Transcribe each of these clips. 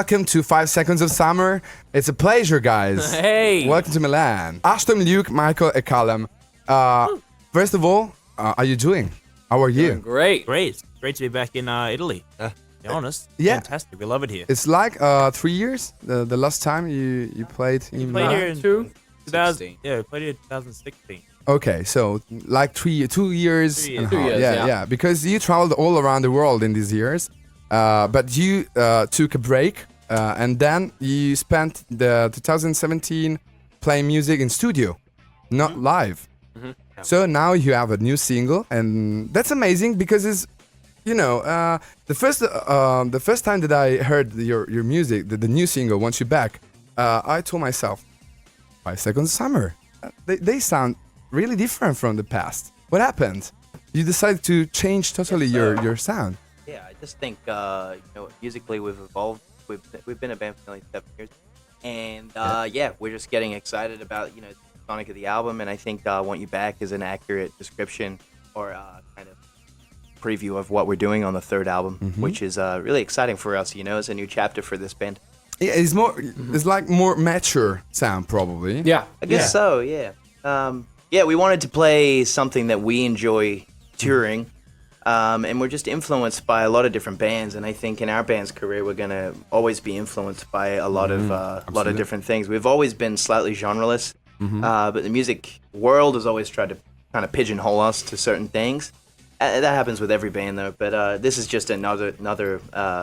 welcome to 5 Seconds of Summer. It's a pleasure, guys. Hey! Welcome to Milan. Ashton, Luke, Michael, and Callum. First of all, how are you doing? How are you? Great. Great to be back in Italy. To be honest, Yeah. fantastic. We love it here. It's like 3 years, the last time you played in Played Milan. here in 2016. Yeah, we played here in 2016. Okay, so like 2 years 2 years. and a 2 half. years, yeah, yeah. because you traveled all around the world in these years, but you took a break, and then you spent the 2017 playing music in studio, not live. So now you have a new single, and that's amazing because it's, the first time that I heard your music, the new single, Want You Back, I told myself, 5 Seconds of Summer, they sound really different from the past. What happened? You decided to change totally your sound. Yeah, I just think musically we've evolved. We've been a band for nearly 7 years, and we're just getting excited about the sonic of the album. And I think "Want You Back" is an accurate description or kind of preview of what we're doing on the third album, which is really exciting for us. It's a new chapter for this band. Yeah, it's more. It's like more mature sound, probably. Yeah. I guess so. Yeah. We wanted to play something that we enjoy touring. And we're just influenced by a lot of different bands, and I think in our band's career we're gonna always be influenced by a lot of different things. We've always been slightly genreless, but the music world has always tried to kind of pigeonhole us to certain things. That happens with every band though, but this is just another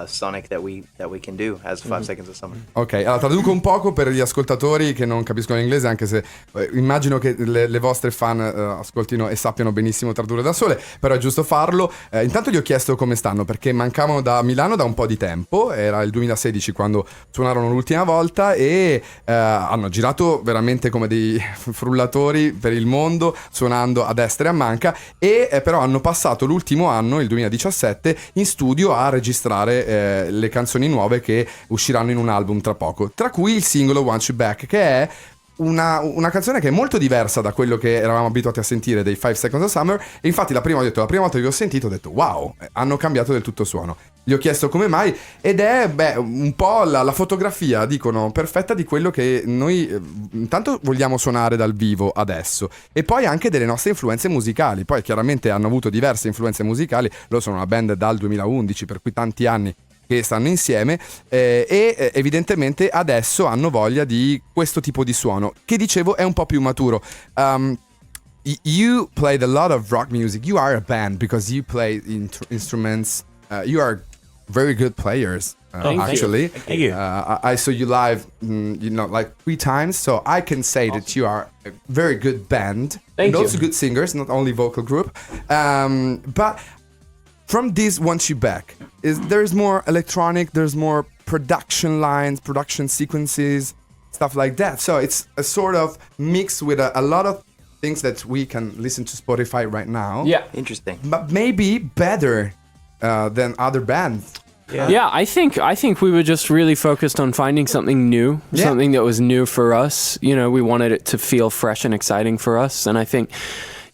sonic that we can do as 5 Seconds of Summer. Ok, allora traduco un poco per gli ascoltatori che non capiscono l'inglese, anche se immagino che le vostre fan ascoltino e sappiano benissimo tradurre da sole, però è giusto farlo. Intanto gli ho chiesto come stanno, perché mancavano da Milano da un po' di tempo, era il 2016 quando suonarono l'ultima volta e hanno girato veramente come dei frullatori per il mondo, suonando a destra e a manca, e però hanno passato l'ultimo anno, il 2017, in studio a registrare le canzoni nuove che usciranno in un album tra poco, tra cui il singolo Want You Back, che è una canzone che è molto diversa da quello che eravamo abituati a sentire dei 5 Seconds of Summer. E infatti la prima volta che ho sentito ho detto wow, hanno cambiato del tutto suono. Gli ho chiesto come mai, ed è un po' la fotografia, dicono, perfetta di quello che noi intanto vogliamo suonare dal vivo adesso, e poi anche delle nostre influenze musicali. Poi chiaramente hanno avuto diverse influenze musicali, loro sono una band dal 2011, per cui tanti anni che stanno insieme, e evidentemente adesso hanno voglia di questo tipo di suono, che dicevo è un po' più maturo. You played a lot of rock music. You are a band because you play instruments. You are very good players, actually. Thank you. I saw you live, like 3 times, so I can say that you are a very good band. Thank and you. also good singers, not only vocal group. But from this Want You Back, there's more electronic, there's more production lines, production sequences, stuff like that. So it's a sort of mix with a lot of things that we can listen to Spotify right now. Yeah. Interesting. But maybe better than other bands. Yeah, I think we were just really focused on finding something new, something that was new for us. We wanted it to feel fresh and exciting for us, and I think,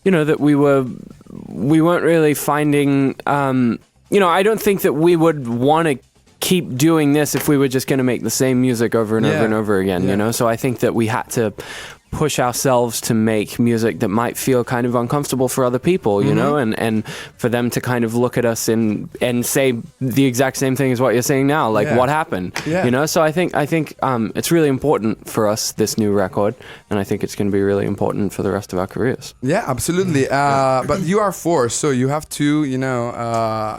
that we weren't really finding. I don't think that we would want to keep doing this if we were just going to make the same music over and over and over again. So I think that we had to push ourselves to make music that might feel kind of uncomfortable for other people, and for them to kind of look at us and say the exact same thing as what you're saying now, like what happened, So I think it's really important for us, this new record, and I think it's going to be really important for the rest of our careers. Yeah, absolutely. But you are 4, so you have to,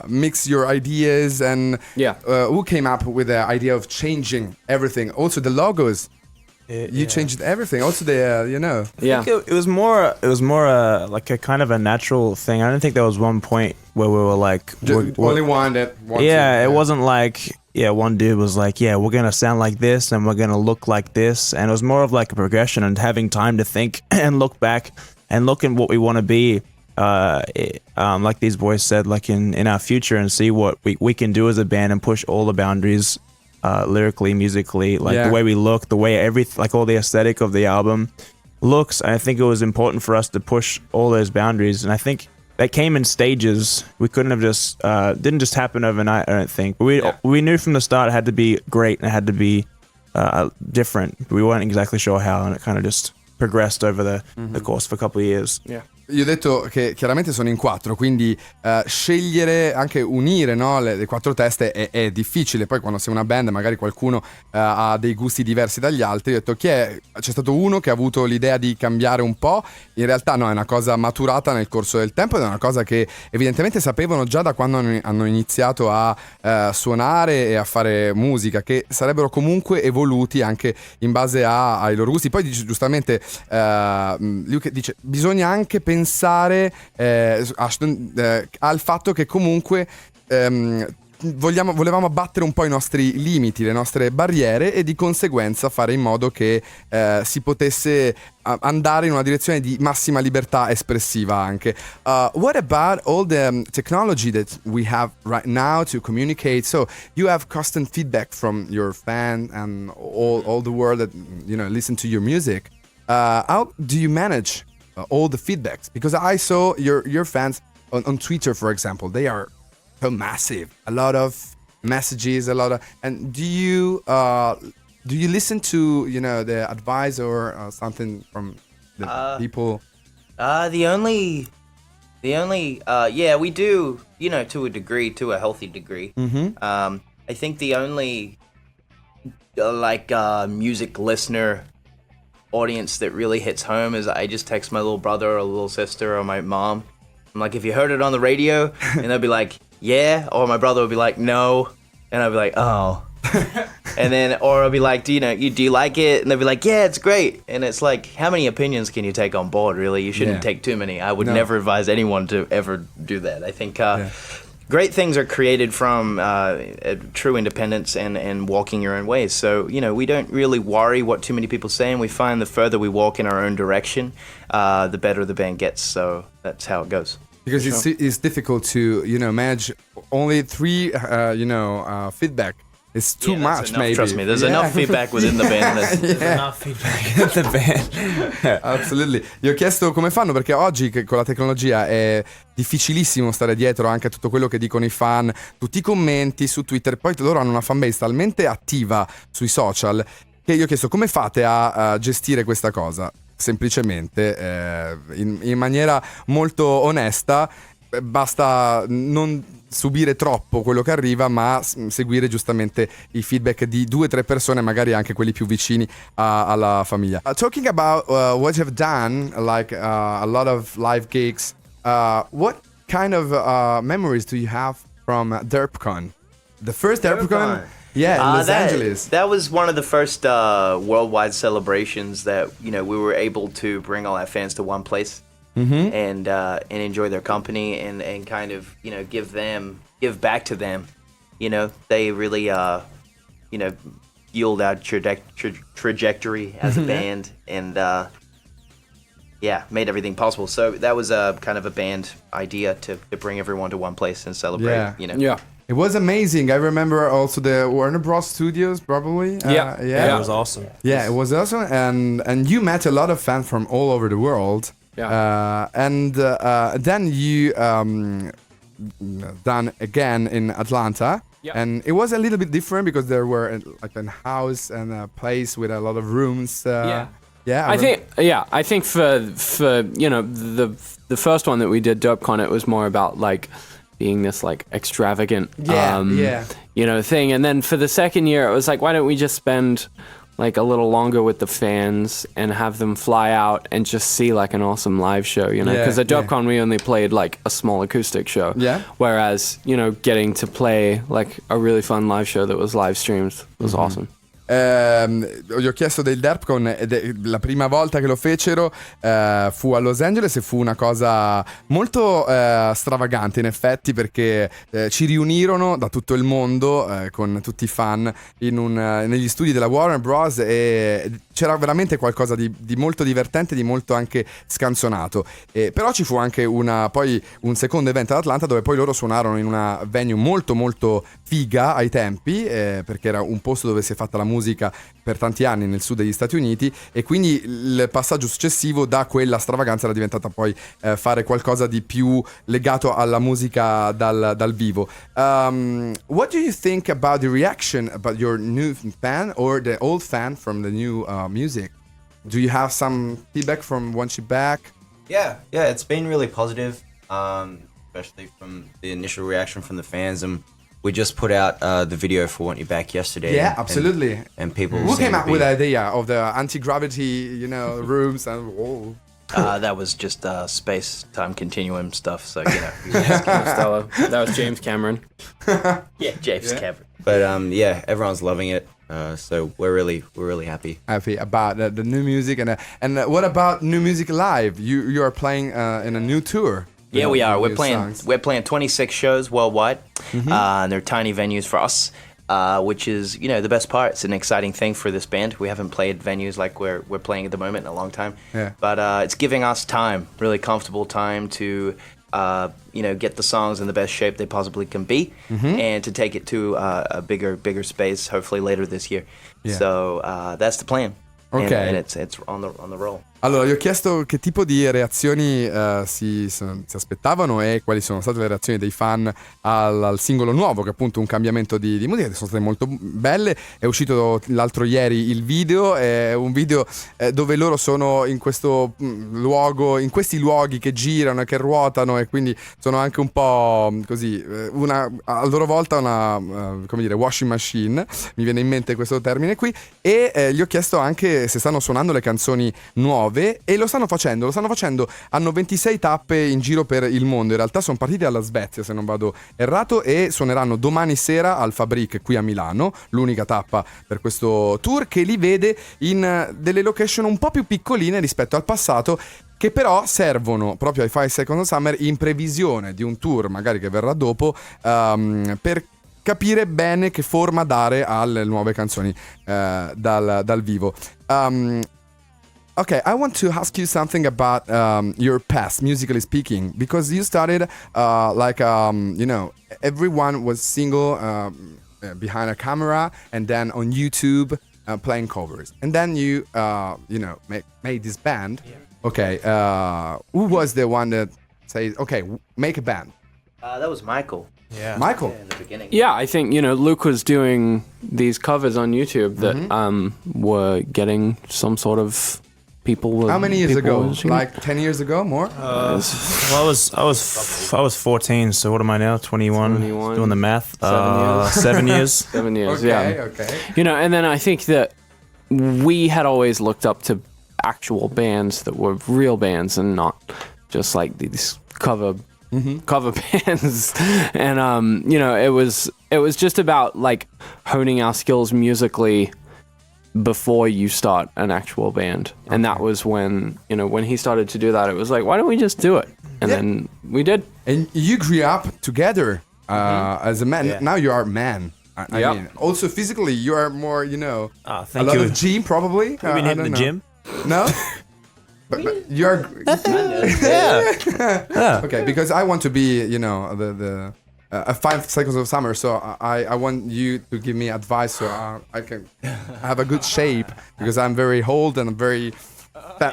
mix your ideas. And who came up with the idea of changing everything? Also the logos. You changed everything. Also the, I think it was more like a kind of a natural thing. I don't think there was one point where we were like only one that wanted it wasn't like one dude was like, we're gonna sound like this and we're gonna look like this, and it was more of like a progression and having time to think and look back and look at what we want to be, like these boys said, like in our future, and see what we can do as a band and push all the boundaries, lyrically, musically, like the way we look, the way all the aesthetic of the album looks. And I think it was important for us to push all those boundaries. And I think They came in stages. We couldn't have just didn't just happen overnight. I don't think. But we knew from the start it had to be great and it had to be different. We weren't exactly sure how, and it kind of just progressed over the course of a couple of years. Yeah. Io ho detto che chiaramente sono in 4, quindi scegliere, anche unire, no, le 4 teste è difficile. Poi quando sei una band magari qualcuno ha dei gusti diversi dagli altri. Io ho detto c'è stato uno che ha avuto l'idea di cambiare un po'. In realtà no, è una cosa maturata nel corso del tempo ed è una cosa che evidentemente sapevano già da quando hanno iniziato a suonare e a fare musica, che sarebbero comunque evoluti anche in base ai loro gusti. Poi dice, giustamente Luke dice bisogna anche pensare al fatto che comunque volevamo abbattere un po' i nostri limiti, le nostre barriere e di conseguenza fare in modo che si potesse andare in una direzione di massima libertà espressiva anche. What about all the technology that we have right now to communicate? So you have constant feedback from your fans and all the world that listen to your music. How do you manage all the feedbacks? Because I saw your fans on Twitter, for example. They are so massive. A lot of messages, and do you listen to the advice or something from the people? The only yeah, we do, to a degree, to a healthy degree. I think the only music listener audience that really hits home is I just text my little brother or little sister or my mom. I'm like, if you heard it on the radio, and they'll be like, yeah, or my brother will be like, no, and I'll be like, oh. And then, or I'll be like, do you like it? And they'll be like, yeah, it's great. And it's like, how many opinions can you take on board, really? You shouldn't take too many. I would never advise anyone to ever do that. I think great things are created from true independence and walking your own ways. So, we don't really worry what too many people say, and we find the further we walk in our own direction, the better the band gets. So that's how it goes. Because it's difficult to manage only 3 feedback. It's too much, enough, maybe. Trust me, there's enough feedback within the band. There's enough feedback in the band. Absolutely. Gli ho chiesto come fanno, perché oggi con la tecnologia è difficilissimo stare dietro anche a tutto quello che dicono i fan, tutti i commenti su Twitter. Poi loro hanno una fanbase talmente attiva sui social che io ho chiesto come fate a gestire questa cosa. Semplicemente in maniera molto onesta, basta non subire troppo quello che arriva, ma seguire giustamente i feedback di 2-3 persone, magari anche quelli più vicini alla famiglia. Talking about what you've done, like a lot of live gigs, what kind of memories do you have from DerpCon? The first DerpCon? Yeah, in Los Angeles. That was one of the first worldwide celebrations that we were able to bring all our fans to one place and enjoy their company and kind of give back to them. They really fueled our trajectory as a band and made everything possible. So that was kind of a band idea to bring everyone to one place and celebrate. Yeah. It was amazing. I remember also the Warner Bros. Studios, probably. Yeah, it was awesome. Yeah, it was awesome, and you met a lot of fans from all over the world. Yeah. And then you done again in Atlanta. Yeah. And it was a little bit different because there were like a house and a place with a lot of rooms. Yeah. I think for the first one that we did, DerpCon, it was more about like being this like extravagant thing, and then for the second year it was like, why don't we just spend like a little longer with the fans and have them fly out and just see like an awesome live show, because at DerpCon we only played like a small acoustic show, whereas getting to play like a really fun live show that was live streamed was awesome. Gli ho chiesto del DerpCon ed la prima volta che lo fecero fu a Los Angeles e fu una cosa molto stravagante in effetti, perché ci riunirono da tutto il mondo con tutti i fan negli studi della Warner Bros. E c'era veramente qualcosa di molto divertente, di molto anche scanzonato, però ci fu anche poi un secondo evento ad Atlanta dove poi loro suonarono in una venue molto molto figa ai tempi, perché era un posto dove si è fatta la musica musica per tanti anni nel sud degli Stati Uniti, e quindi il passaggio successivo da quella stravaganza era diventata poi fare qualcosa di più legato alla musica dal vivo. What do you think about the reaction about your new fan or the old fan from the new music? Do you have some feedback from once you're back? Yeah, it's been really positive, especially from the initial reaction from the fans. And we just put out the video for Want You Back yesterday. Yeah, absolutely. And people Who seem came to out be- with the idea of the anti-gravity, rooms and whoa. That was just space-time continuum stuff. So Costello. That was James Cameron. yeah, James Cameron. But everyone's loving it. So we're really happy. Happy about the new music and what about new music live? You are playing in a new tour. Yeah, we are. New songs. We're playing 26 shows worldwide. And they're tiny venues for us, which is the best part. It's an exciting thing for this band. We haven't played venues like we're playing at the moment in a long time. Yeah. But it's giving us time, really comfortable time to get the songs in the best shape they possibly can be, and to take it to a bigger space, hopefully later this year. Yeah. So that's the plan. Okay. And it's on the roll. Allora, gli ho chiesto che tipo di reazioni si aspettavano e quali sono state le reazioni dei fan al singolo nuovo, che è appunto un cambiamento di musica, che sono state molto belle. È uscito l'altro ieri il video, è un video dove loro sono in questo luogo, in questi luoghi che girano e che ruotano, e quindi sono anche un po' così, a loro volta una washing machine, mi viene in mente questo termine qui, e gli ho chiesto anche se stanno suonando le canzoni nuove, e lo stanno facendo, hanno 26 tappe in giro per il mondo. In realtà sono partiti dalla Svezia, se non vado errato, e suoneranno domani sera al Fabric qui a Milano, l'unica tappa per questo tour, che li vede in delle location un po' più piccoline rispetto al passato, che però servono proprio ai 5 Seconds of Summer in previsione di un tour magari che verrà dopo, per capire bene che forma dare alle nuove canzoni dal vivo. Okay, I want to ask you something about your past, musically speaking, because you started everyone was single behind a camera, and then on YouTube playing covers, and then you made this band. Yeah. Okay, who was the one that says, okay, make a band? That was Michael. Yeah. Michael. In the beginning. Yeah, I think, Luke was doing these covers on YouTube that were getting some sort of people. How many years ago? watching. Like 10 years ago, more? Well, I was 14, so what am I now? 21. 21. Doing the math. 7 years. 7 7 years, years. yeah. Okay. And then I think that we had always looked up to actual bands that were real bands and not just like these cover bands. And it was just about like honing our skills musically before you start an actual band. And that was when he started to do that, it was like, why don't we just do it? And then we did. And you grew up together as a man. Yeah. Now you are a man. I Yep. mean, also physically, you are more, a Thank lot you. of gym probably. You've been hitting the gym? No? but you're... Yeah. Okay, because I want to be, the 5 Seconds of Summer, so I want you to give me advice so I can have a good shape, because I'm very old and a very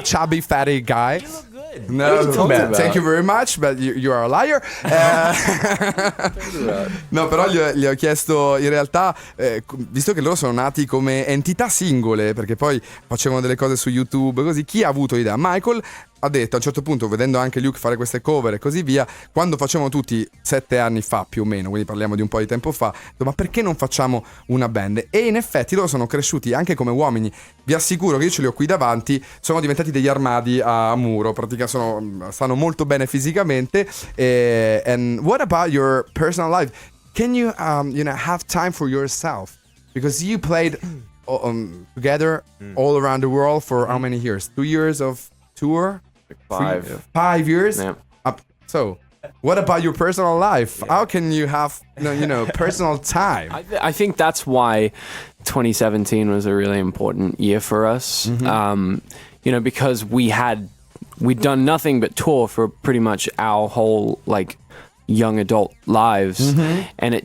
chubby, fatty guy. You look good. No, about? thank you very much, but you are a liar. No, però gli ho chiesto in realtà, visto che loro sono nati come entità singole, perché poi facevano delle cose su YouTube, così, chi ha avuto l'idea? Michael ha detto a un certo punto, vedendo anche Luke fare queste cover e così via, quando facevamo tutti 7 anni fa più o meno, quindi parliamo di un po' di tempo fa, ma perché non facciamo una band? E in effetti loro sono cresciuti anche come uomini. Vi assicuro che io ce li ho qui davanti, sono diventati degli armadi a muro, praticamente stanno molto bene fisicamente. And what about your personal life? Can you have time for yourself? Because you played together all around the world for how many years? 2 years of tour? 5. 5 years? Yeah. So, what about your personal life? Yeah. How can you have, personal time? I think that's why 2017 was a really important year for us. Because we'd done nothing but tour for pretty much our whole young adult lives, and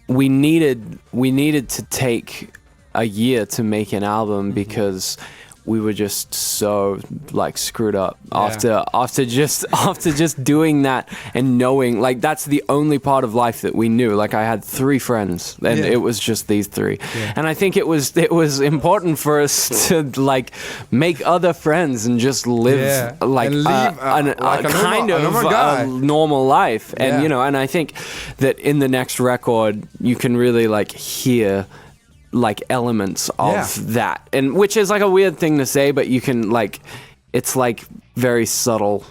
we needed to take a year to make an album because we were just so like screwed up after just doing that and knowing like that's the only part of life that we knew. Like I had 3 friends and it was just these 3. And I think it was important for us to like make other friends and just live like a kind of normal life. And you know, and I think that in the next record you can really like hear like elements of that, and which is like a weird thing to say, but you can like it's like very subtle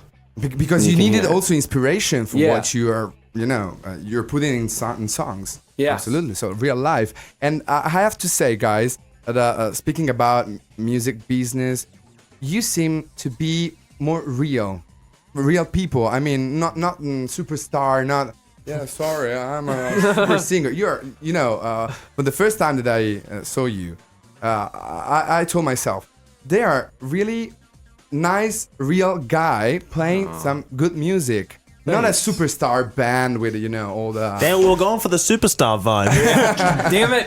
because you needed also inspiration for what you are, you know, you're putting in songs. Absolutely. So real life. And I have to say, guys, that speaking about music business, you seem to be more real people. I mean, not superstar, not sorry, I'm a super singer. You're, you know, but the first time that I saw you, I told myself, they are really nice, real guy playing some good music. Not a superstar band with, you know, all the... Then we were going for the superstar vibe. Damn it.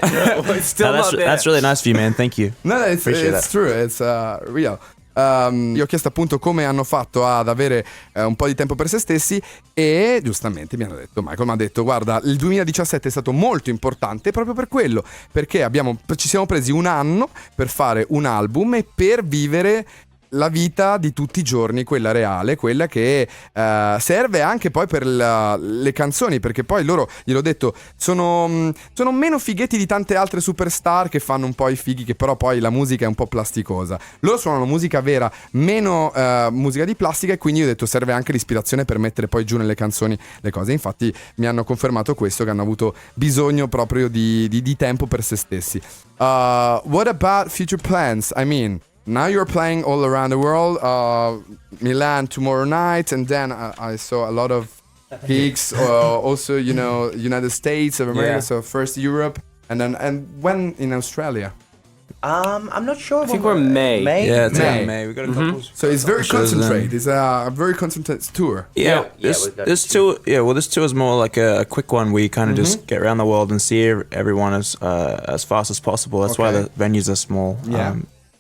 It's still not there. That's really nice of you, man. Thank you. No, it's true. It's real. Io ho chiesto appunto come hanno fatto ad avere un po' di tempo per se stessi e giustamente mi hanno detto, Michael mi ha detto, guarda, il 2017 è stato molto importante proprio per quello, perché ci siamo presi un anno per fare un album e per vivere la vita di tutti i giorni, quella reale, quella che serve anche poi per le canzoni, perché poi loro, gliel'ho detto, sono meno fighetti di tante altre superstar che fanno un po' i fighi, che però poi la musica è un po' plasticosa. Loro suonano musica vera, meno musica di plastica, e quindi io ho detto serve anche l'ispirazione per mettere poi giù nelle canzoni le cose. Infatti mi hanno confermato questo, che hanno avuto bisogno proprio di tempo per se stessi. What about future plans? I mean, now you're playing all around the world, Milan tomorrow night, and then I saw a lot of gigs, also, you know, United States of America, so first Europe, and when in Australia? I'm not sure. I think we're May. Yeah, it's May. We got a couple. So it's very concentrated. It's a very concentrated tour. Yeah, this tour. Yeah, well, this tour is more like a quick one. We kind of just get around the world and see everyone as fast as possible. That's why the venues are small. Yeah.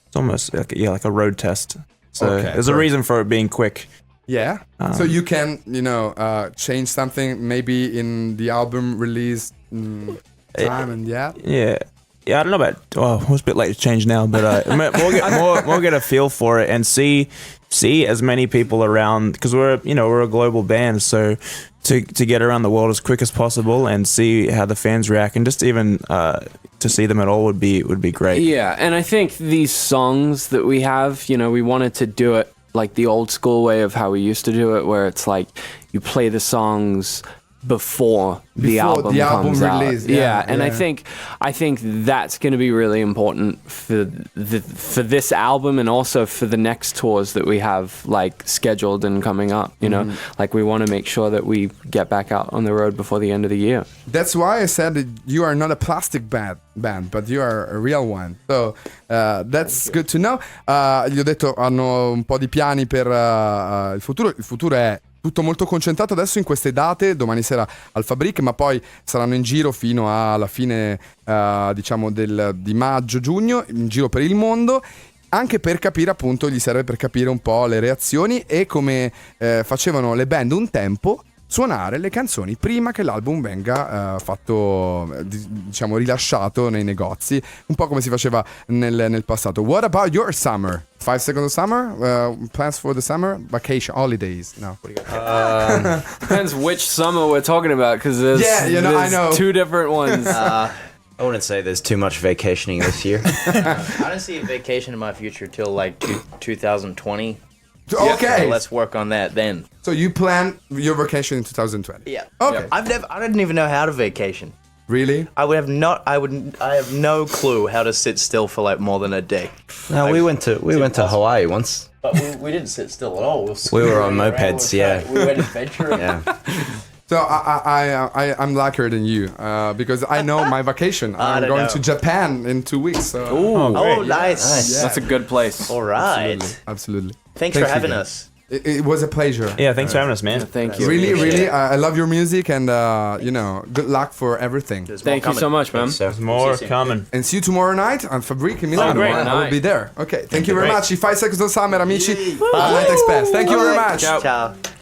It's almost like a road test. So there's a reason for it being quick. Yeah. So you can, you know, change something maybe in the album release time and Yeah, I don't know about. Oh, it was a bit late to change now, but more get a feel for it and see as many people around, because we're a global band, so to get around the world as quick as possible and see how the fans react, and just even to see them at all would be great. Yeah, and I think these songs that we have, you know, we wanted to do it like the old school way of how we used to do it, where it's like you play the songs before the album comes release, out. Yeah, and I think that's going to be really important for this album, and also for the next tours that we have like scheduled and coming up. You know, like we want to make sure that we get back out on the road before the end of the year. That's why I said that you are not a plastic band, but you are a real one. So that's good to know. Gli ho detto hanno un po' di piani per il futuro. Il futuro è tutto molto concentrato adesso in queste date, domani sera al Fabric, ma poi saranno in giro fino alla fine diciamo di maggio-giugno, in giro per il mondo, anche per capire, appunto, gli serve per capire un po' le reazioni e come facevano le band un tempo, suonare le canzoni prima che l'album venga fatto, diciamo, rilasciato nei negozi, un po' come si faceva nel passato. What about your summer? 5 seconds of summer? Plans for the summer? Vacation, holidays? No. What do you got? Depends which summer we're talking about, because there's I know. 2 different ones. I wouldn't say there's too much vacationing this year. I don't see a vacation in my future till like 2020. Okay. So let's work on that then. So you plan your vacation in 2020? Yeah. Okay. I didn't even know how to vacation. Really? I have no clue how to sit still for like more than a day. No, we went to Hawaii once. But we didn't sit still at all. We were on mopeds, We went adventuring. Yeah. So I'm luckier than you because I know my vacation. I'm going to Japan in 2 weeks. So. Oh, nice. That's a good place. All right. Absolutely. Thanks for having us. It was a pleasure. Yeah, thanks for having us, man. Thank you. Really, really, I love your music, and good luck for everything. There's more Thank you so coming. much, man. So, More coming. And see you tomorrow night on Fabric in Milano. great. I will be there. Okay, thank you very Great. much. I 5 Seconds of Summer, amici. Night Express. Thank you very much. Ciao. Ciao.